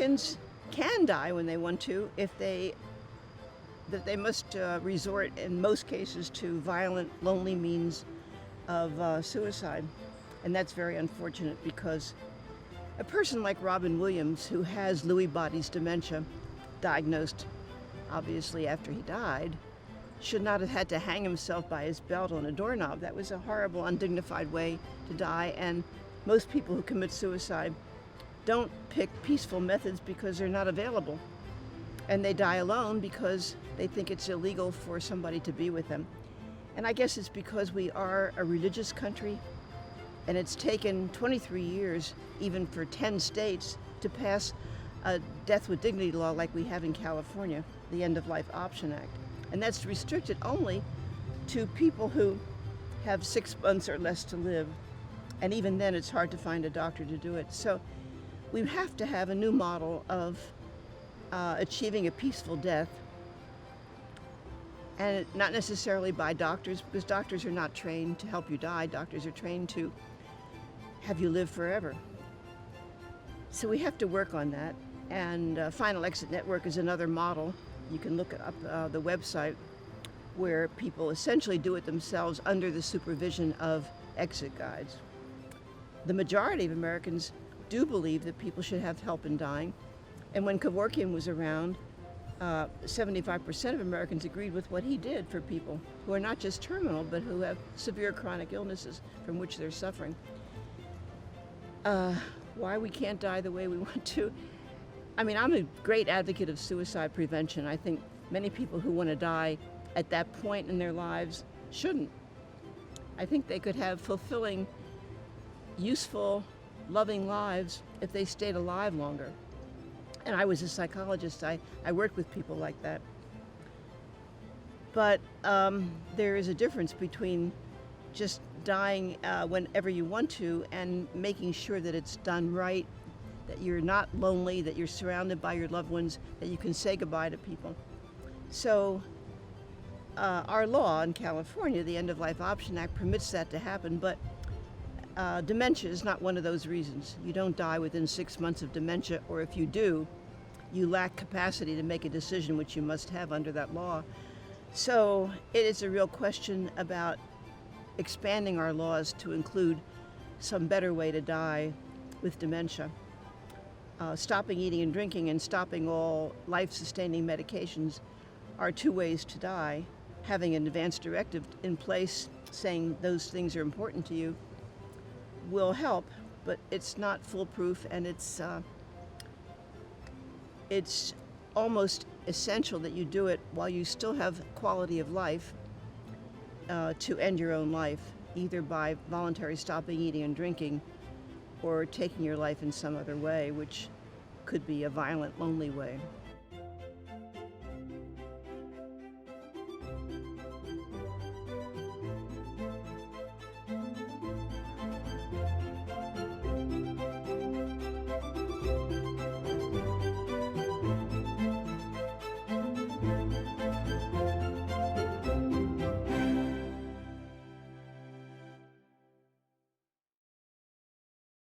Americans can die when they want to that they must resort in most cases to violent, lonely means of suicide. And that's very unfortunate because a person like Robin Williams, who has Lewy bodies dementia, diagnosed obviously after he died, should not have had to hang himself by his belt on a doorknob. That was a horrible, undignified way to die, and most people who commit suicide don't pick peaceful methods because they're not available. And they die alone because they think it's illegal for somebody to be with them. And I guess it's because we are a religious country, and it's taken 23 years, even for 10 states, to pass a death with dignity law like we have in California, the End of Life Option Act. And that's restricted only to people who have 6 months or less to live. And even then, it's hard to find a doctor to do it. So we have to have a new model of achieving a peaceful death, and not necessarily by doctors, because doctors are not trained to help you die. Doctors are trained to have you live forever. So we have to work on that. And Final Exit Network is another model. You can look up the website where people essentially do it themselves under the supervision of exit guides. The majority of Americans do believe that people should have help in dying. And when Kevorkian was around, 75% of Americans agreed with what he did for people who are not just terminal, but who have severe chronic illnesses from which they're suffering. Why we can't die the way we want to? I mean, I'm a great advocate of suicide prevention. I think many people who want to die at that point in their lives shouldn't. I think they could have fulfilling, useful, loving lives if they stayed alive longer. And I was a psychologist. I worked with people like that. But there is a difference between just dying whenever you want to and making sure that it's done right, that you're not lonely, that you're surrounded by your loved ones, that you can say goodbye to people. So our law in California, the End of Life Option Act, permits that to happen, but dementia is not one of those reasons. You don't die within 6 months of dementia, or if you do, you lack capacity to make a decision, which you must have under that law. So it is a real question about expanding our laws to include some better way to die with dementia. Stopping eating and drinking and stopping all life-sustaining medications are 2 ways to die. Having an advance directive in place saying those things are important to you will help, but it's not foolproof, and it's almost essential that you do it while you still have quality of life to end your own life, either by voluntary stopping eating and drinking or taking your life in some other way, which could be a violent, lonely way.